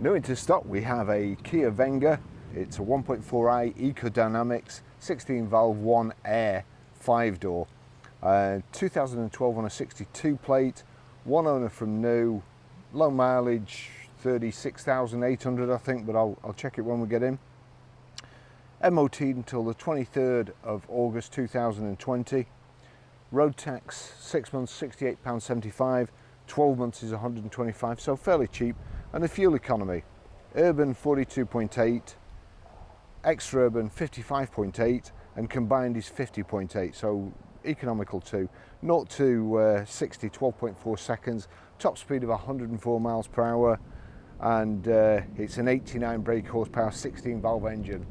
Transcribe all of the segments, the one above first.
New into stock, we have a Kia Venga. It's a 1.4i EcoDynamics 16 valve 1 air 5-door. 2012 on a 62 plate, one owner from new, low mileage, 36,800 I think, but I'll check it when we get in. MOT until the 23rd of August 2020. Road tax 6 months £68.75, 12 months is 125, so fairly cheap. And the fuel economy, urban 42.8, extra urban 55.8, and combined is 50.8, so economical too. 0 to 60, 12.4 seconds, top speed of 104 miles per hour, and it's an 89 brake horsepower 16 valve engine.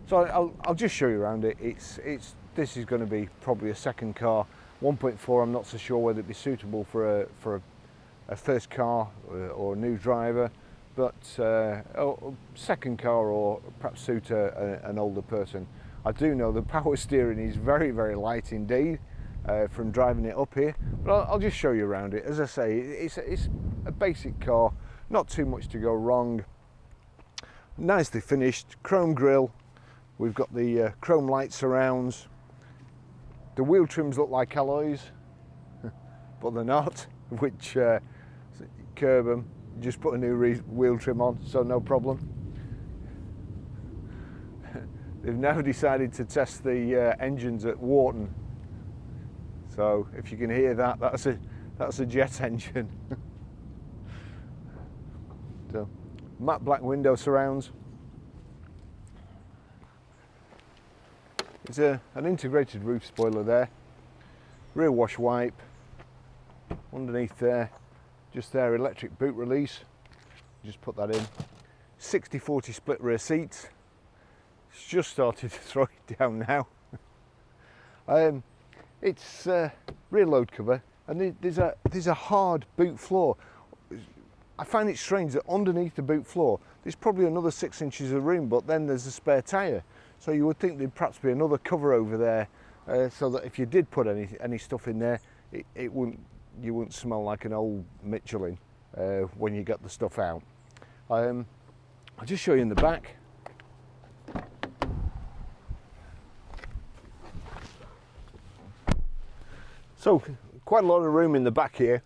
So I'll just show you around it. This is going to be probably a second car. 1.4, I'm not so sure whether it'd be suitable for a first car or a new driver, but second car, or perhaps suit an older person. I do know the power steering is very, very light indeed from driving it up here, but I'll just show you around it. As I say, it's a basic car, not too much to go wrong. Nicely finished, chrome grille. We've got the chrome light surrounds. The wheel trims look like alloys, but they're not, which curb them. Just put a new wheel trim on, so no problem. They've now decided to test the engines at Wharton, so if you can hear that, that's a jet engine. So matte black window surrounds. It's an integrated roof spoiler there, rear wash wipe, underneath there, just there, electric boot release, just put that in. 60/40 split rear seats. It's just started to throw it down now. It's rear load cover, and there's a hard boot floor. I find it strange that underneath the boot floor there's probably another 6 inches of room, but then there's a spare tyre. So you would think there'd perhaps be another cover over there, so that if you did put any stuff in there, you wouldn't smell like an old Michelin when you get the stuff out. I'll just show you in the back. So quite a lot of room in the back here.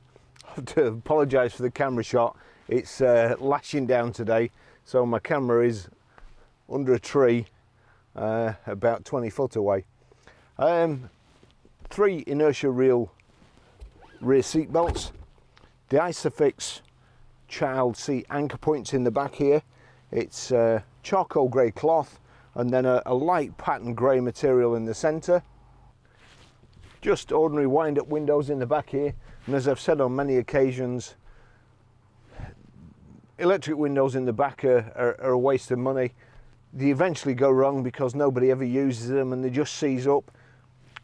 I have to apologise for the camera shot. It's lashing down today, so my camera is under a tree about 20 foot away. 3 inertia rear seat belts, the Isofix child seat anchor points in the back here. It's charcoal grey cloth, and then a light pattern grey material in the centre. Just ordinary wind-up windows in the back here, and as I've said on many occasions, electric windows in the back are a waste of money. They eventually go wrong because nobody ever uses them, and they just seize up,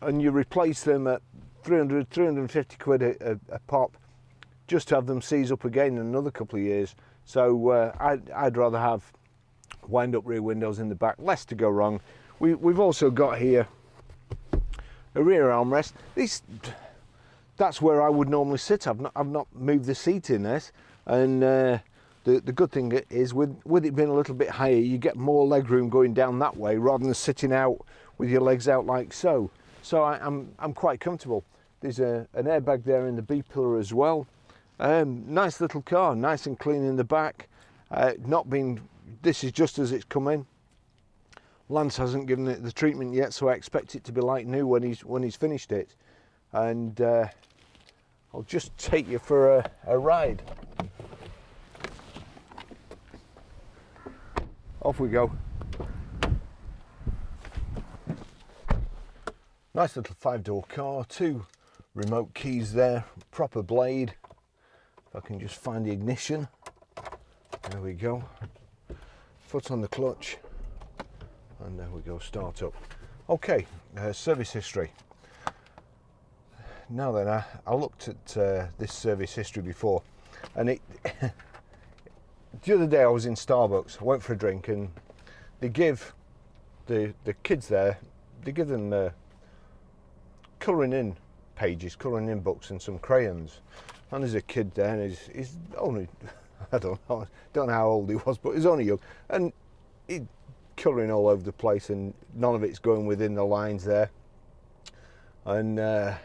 and you replace them at 350 quid a pop just to have them seize up again in another couple of years. So I'd rather have wind-up rear windows in the back, less to go wrong. We've also got here a rear armrest. That's where I would normally sit. I've not moved the seat in this, and the good thing is with it being a little bit higher, you get more leg room going down that way rather than sitting out with your legs out like so. So I'm quite comfortable. There's an airbag there in the B pillar as well. Nice little car, nice and clean in the back. This is just as it's come in. Lance hasn't given it the treatment yet, so I expect it to be like new when he's finished it. And I'll just take you for a ride. Off we go. Nice little 5-door car, 2 remote keys there, proper blade. If I can just find the ignition. There we go. Foot on the clutch. And there we go, start up. Okay, service history. Now then, I looked at this service history before, and the other day I was in Starbucks. I went for a drink, and they give the kids there, they give them colouring in pages, colouring in books, and some crayons. And there's a kid there, and he's only I don't know how old he was, but he was only young, and he colouring all over the place, and none of it's going within the lines there. And I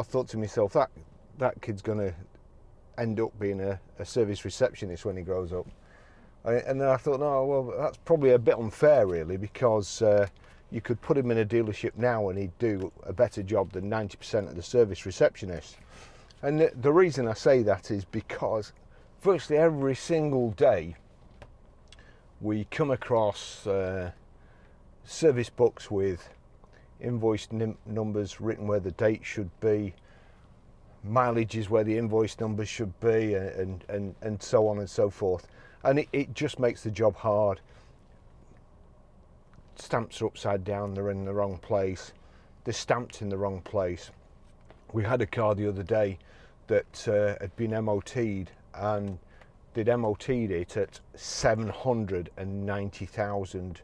thought to myself, that kid's going to end up being a service receptionist when he grows up. And then I thought, no, well, that's probably a bit unfair, really, because you could put him in a dealership now and he'd do a better job than 90% of the service receptionists. And the reason I say that is because virtually every single day we come across service books with invoice numbers written where the date should be, mileage is where the invoice numbers should be, and so on and so forth. And it just makes the job hard. Stamps are upside down, they're in the wrong place, they're stamped in the wrong place. We had a car the other day that had been MOT'd, and they'd MOT'd it at 790,000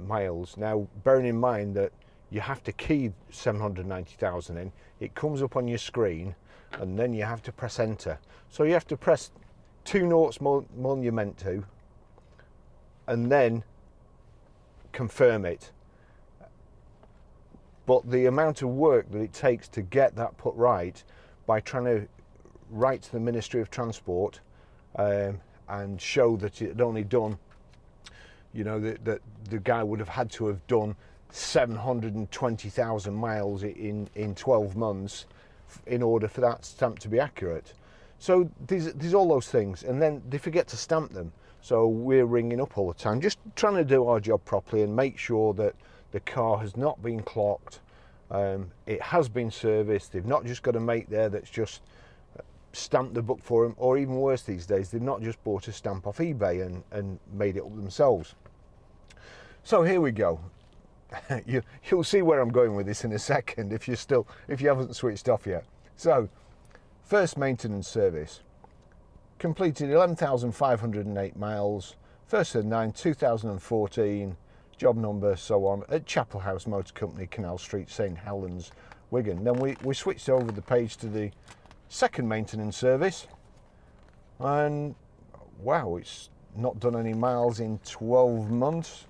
miles. Now, bearing in mind that you have to key 790,000 in, it comes up on your screen, and then you have to press enter. So you have to press 2 noughts more than you're meant to, and then confirm it. But the amount of work that it takes to get that put right by trying to write to the Ministry of Transport and show that it had only done, you know, that the guy would have had to have done 720,000 miles in 12 months in order for that stamp to be accurate. So there's all those things, and then they forget to stamp them. So we're ringing up all the time, just trying to do our job properly and make sure that the car has not been clocked, it has been serviced. They've not just got a mate there that's just stamped the book for them, or even worse these days, they've not just bought a stamp off eBay and made it up themselves. So here we go. You'll see where I'm going with this in a second if you haven't switched off yet. So, first maintenance service. Completed 11,508 miles, 1st of 9, 2014, job number, so on, at Chapel House Motor Company, Canal Street, St Helens, Wigan. Then we switched over the page to the second maintenance service, and wow, it's not done any miles in 12 months.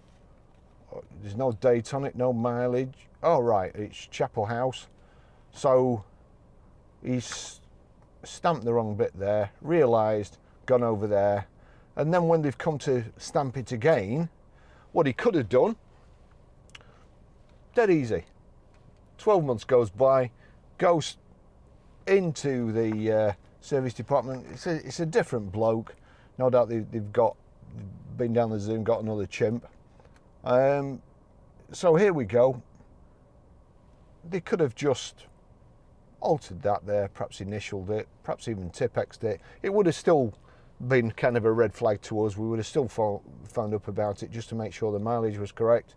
There's no date on it, no mileage. Oh right, it's Chapel House. So he's stamped the wrong bit there, realised, gone over there, and then when they've come to stamp it again, what he could have done, dead easy. 12 months goes by, goes into the service department. It's a different bloke. No doubt they've been down the zoo and got another chimp. So here we go. They could have just altered that there, perhaps initialed it, perhaps even Tipexed it. It would have still been kind of a red flag to us. We would have still found up about it just to make sure the mileage was correct.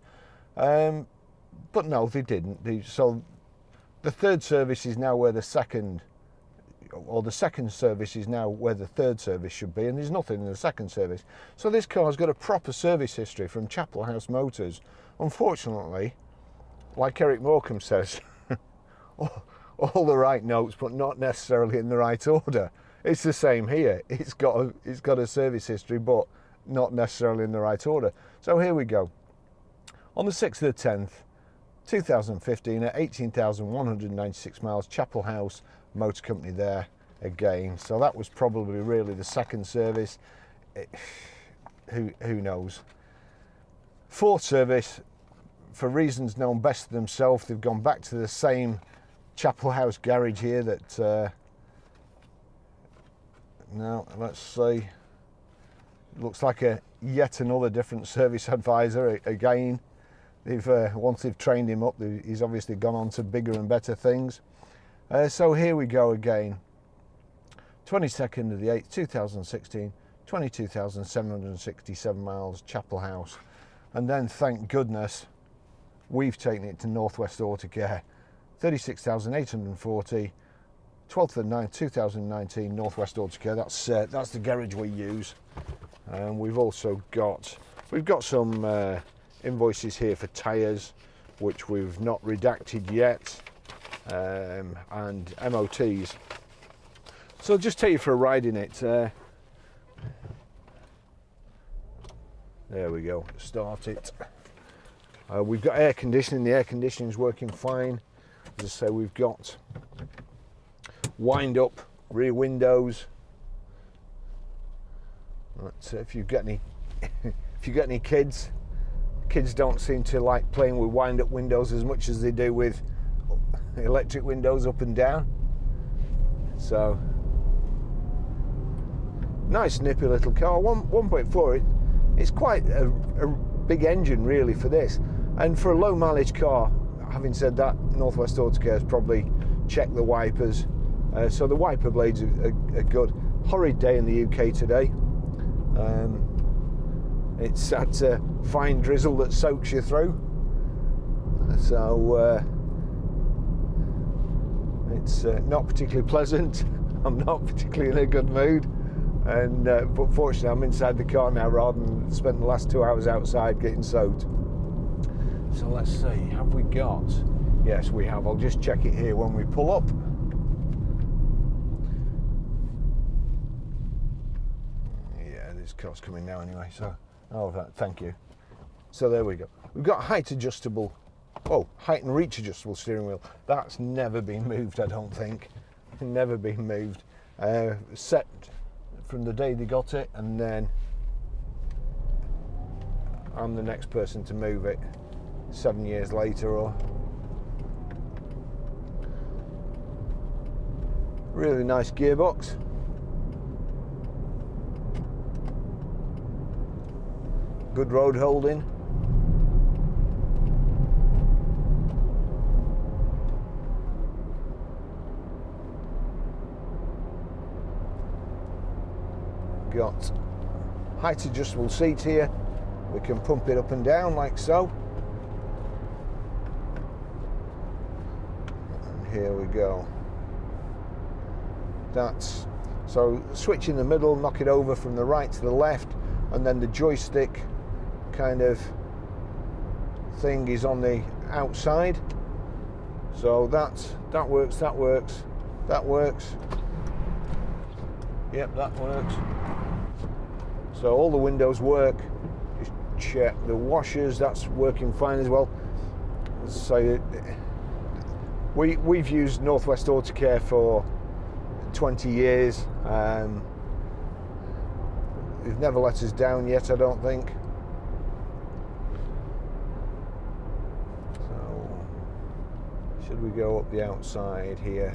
But no, they didn't. So the third service is now where the second service is now where the third service should be, and there's nothing in the second service. So this car's got a proper service history from Chapel House Motors. Unfortunately, like Eric Morecambe says, all the right notes, but not necessarily in the right order. It's the same here. It's got a service history, but not necessarily in the right order. So here we go. On the 6th of the 10th, 2015, at 18,196 miles, Chapel House Motor Company there again. So that was probably really the second service. Who knows? Fourth service, for reasons known best to themselves, they've gone back to the same Chapel House garage here that now let's see, looks like yet another different service advisor again. Once they've trained him up, he's obviously gone on to bigger and better things. So here we go again. 22nd of the 8th, 2016, 22,767 miles, Chapel House. And then, thank goodness, we've taken it to Northwest Auto Care. 36,840, 12th of 9th, 2019, Northwest Auto Care. That's the garage we use. And we've also got some invoices here for tyres, which we've not redacted yet, and MOTs. So I'll just take you for a ride in it. There we go, start it. We've got air conditioning, the air conditioning is working fine. As I say, we've got wind up rear windows. So if you've got any if you've got any kids don't seem to like playing with wind up windows as much as they do with electric windows up and down. So nice nippy little car. 1.4, it's quite a big engine really for this, and for a low mileage car. Having said that, Northwest Autocare has probably checked the wipers, so the wiper blades are good. Horrid day in the UK today. It's that fine drizzle that soaks you through, so it's not particularly pleasant. I'm not particularly in a good mood, and but fortunately I'm inside the car now rather than spend the last 2 hours outside getting soaked. So let's see, have we got? Yes, we have. I'll just check it here when we pull up. Yeah, this car's coming now anyway, so thank you. So there we go. We've got height and reach adjustable steering wheel. That's never been moved, I don't think. Never been moved. Set from the day they got it, and then I'm the next person to move it 7 years later. Or really nice gearbox. Good road holding. Got height adjustable seat here. We can pump it up and down like so. And here we go. That's so switch in the middle, knock it over from the right to the left, and then the joystick kind of thing is on the outside. So that works. Yep, that works. So all the windows work. Just check the washers, that's working fine as well. So we've used Northwest Autocare for 20 years. They've never let us down yet, I don't think. So should we go up the outside here?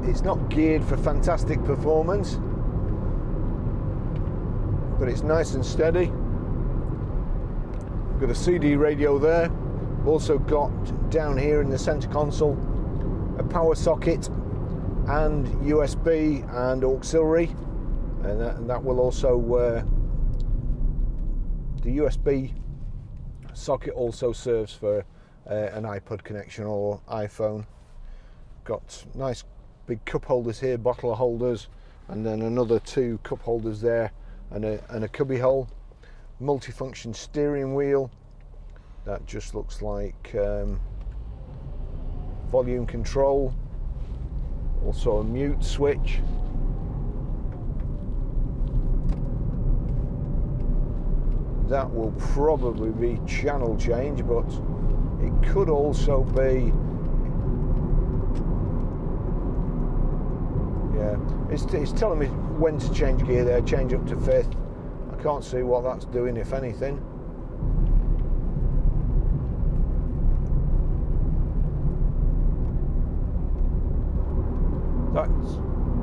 It's not geared for fantastic performance, but it's nice and steady. Got a CD radio there. Also got down here in the center console a power socket and USB and auxiliary, and that will also the USB socket also serves for an iPod connection or iPhone. Got nice big cup holders here, bottle holders, and then another 2 cup holders there, and a cubby hole. Multifunction steering wheel that just looks like volume control. Also a mute switch. That will probably be channel change, but it could also be. Yeah, it's telling me when to change gear there, change up to 5th. I can't see what that's doing, if anything.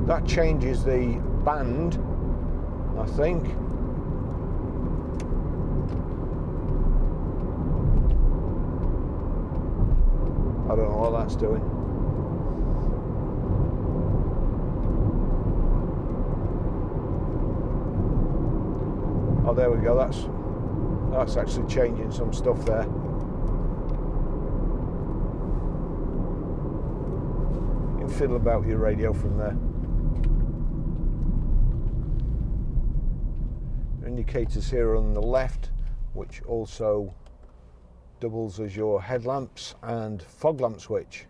That changes the band, I think. I don't know what that's doing. Oh, there we go. That's actually changing some stuff there. You can fiddle about with your radio from there. Indicators here on the left, which also doubles as your headlamps and fog lamp switch.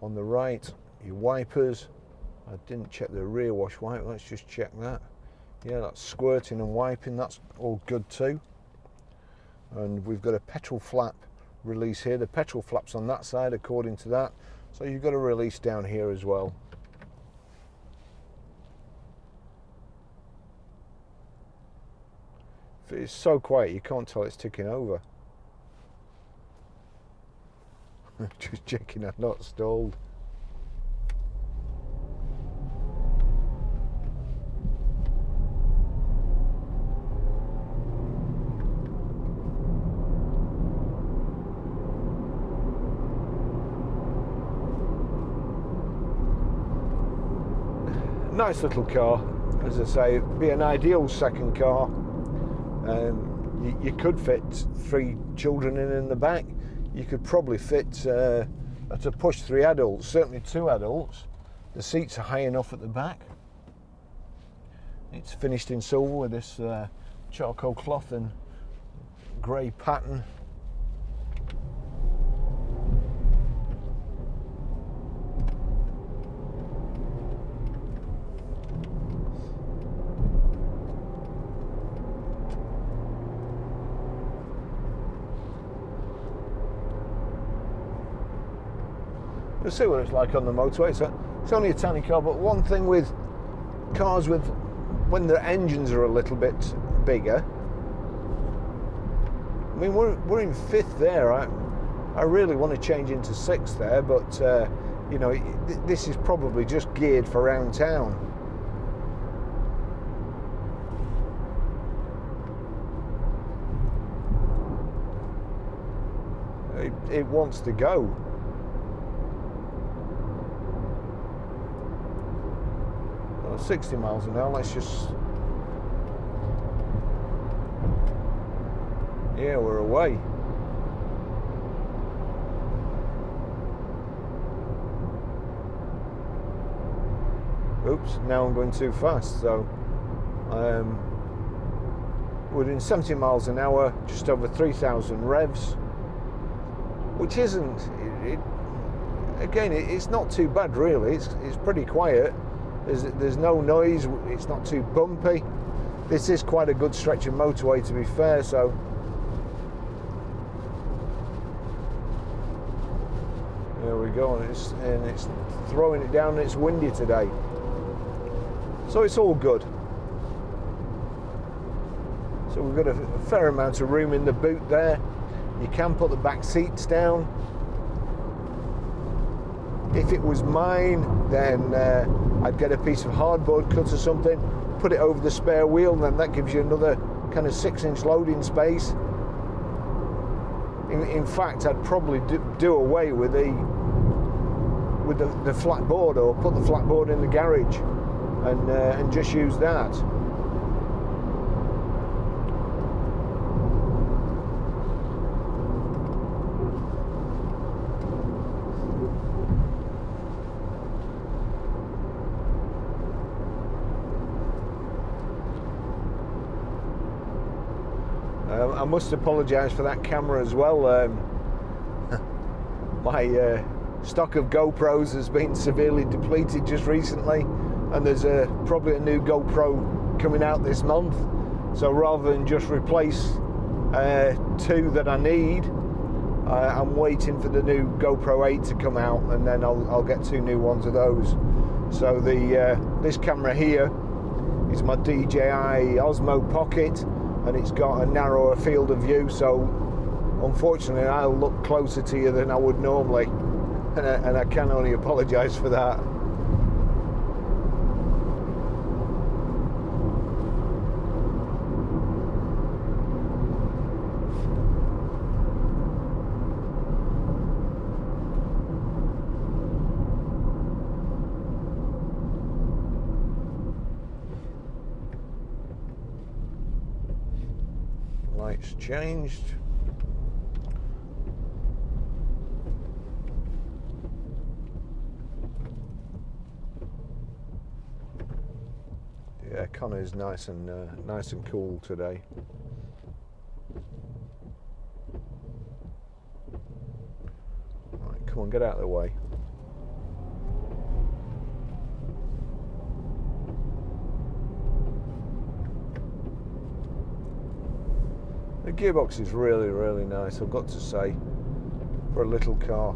On the right, your wipers. I didn't check the rear wash wiper, let's just check that. Yeah, that's squirting and wiping, that's all good too. And we've got a petrol flap release here. The petrol flap's on that side according to that. So you've got a release down here as well. It's so quiet you can't tell it's ticking over. Just checking I've not stalled. Nice little car, as I say, it'd be an ideal second car. You could fit 3 children in the back. You could probably fit at a push 3 adults, certainly 2 adults. The seats are high enough at the back. It's finished in silver with this charcoal cloth and grey pattern. We'll see what it's like on the motorway. It's only a tiny car, but one thing with cars with when their engines are a little bit bigger, I mean we're in 5th there. I really want to change into 6th there, but you know, this is probably just geared for around town. It wants to go. 60 miles an hour, let's just... Yeah, we're away. Oops, now I'm going too fast, so... we're doing 70 miles an hour, just over 3,000 revs, which isn't... Again, it's not too bad really, it's pretty quiet. There's no noise, it's not too bumpy. This is quite a good stretch of motorway to be fair, so there we go, and it's throwing it down and it's windy today. So it's all good. So we've got a fair amount of room in the boot there. You can put the back seats down. If it was mine, then I'd get a piece of hardboard cut or something, put it over the spare wheel, and then that gives you another kind of 6-inch loading space. In fact, I'd probably do away with the flat board, or put the flat board in the garage and just use that. I must apologise for that camera as well. My stock of GoPros has been severely depleted just recently, and there's probably a new GoPro coming out this month. So rather than just replace 2 that I need, I'm waiting for the new GoPro 8 to come out, and then I'll get 2 new ones of those. So this camera here is my DJI Osmo Pocket, and it's got a narrower field of view, so unfortunately I'll look closer to you than I would normally, and I can only apologise for that. Lights changed. Yeah, Connor's nice and cool today. Right, come on, get out of the way. The gearbox is really, really nice, I've got to say, for a little car.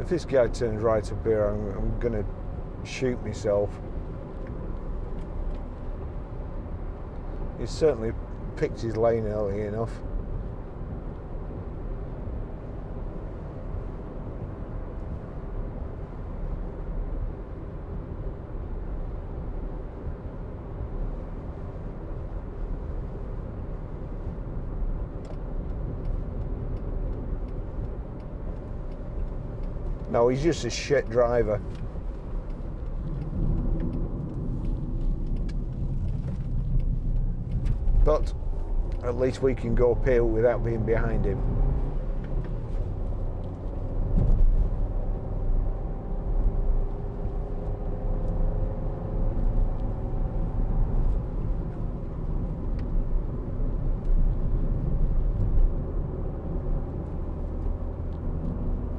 If this guy turns right up here, I'm going to shoot myself. He's certainly picked his lane early enough. No, he's just a shit driver. But at least we can go uphill without being behind him.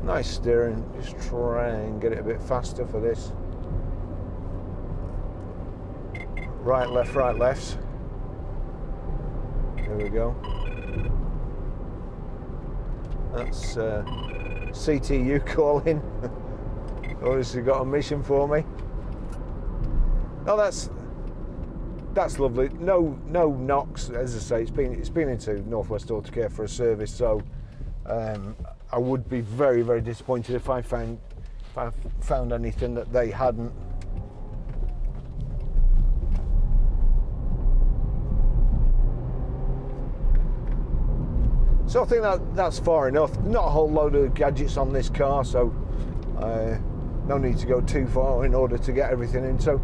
Nice steering, just try and get it a bit faster for this. Right, left, right, left. There we go. That's CTU calling. Obviously got a mission for me. Oh, that's lovely. No knocks, as I say. It's been into Northwest Auto Care for a service, so I would be very, very disappointed if I found anything that they hadn't. So I think that's far enough. Not a whole load of gadgets on this car, so no need to go too far in order to get everything in. So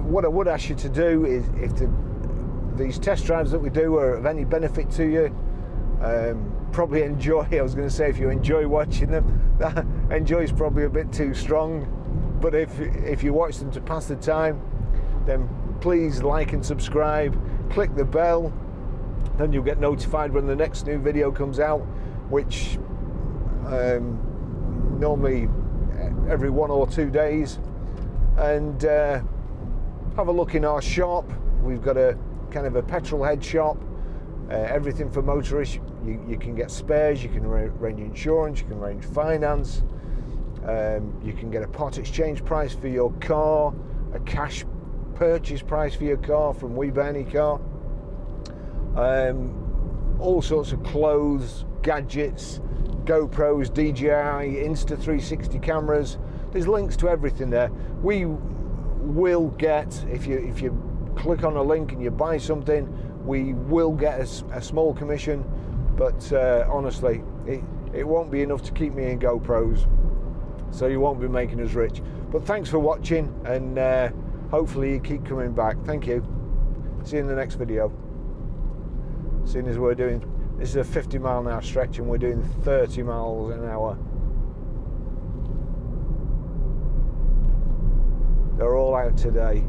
what I would ask you to do is, if these test drives that we do are of any benefit to you, probably enjoy. I was going to say, if you enjoy watching them, that enjoy is probably a bit too strong, but if you watch them to pass the time, then please like and subscribe, click the bell, then you'll get notified when the next new video comes out, which normally every 1 or 2 days. And have a look in our shop. We've got a kind of a petrol head shop, everything for motorists. You can get spares, you can arrange insurance, you can arrange finance, you can get a part exchange price for your car, a cash purchase price for your car from We Buy Any Car. All sorts of clothes, gadgets, GoPros, DJI, Insta360 cameras. There's links to everything there. We will get, if you click on a link and you buy something, we will get a small commission, but honestly, it won't be enough to keep me in GoPros, so you won't be making us rich. But thanks for watching, and hopefully you keep coming back. Thank you. See you in the next video. Seeing as we're doing, this is a 50-mile-an-hour stretch and we're doing 30 miles an hour. They're all out today.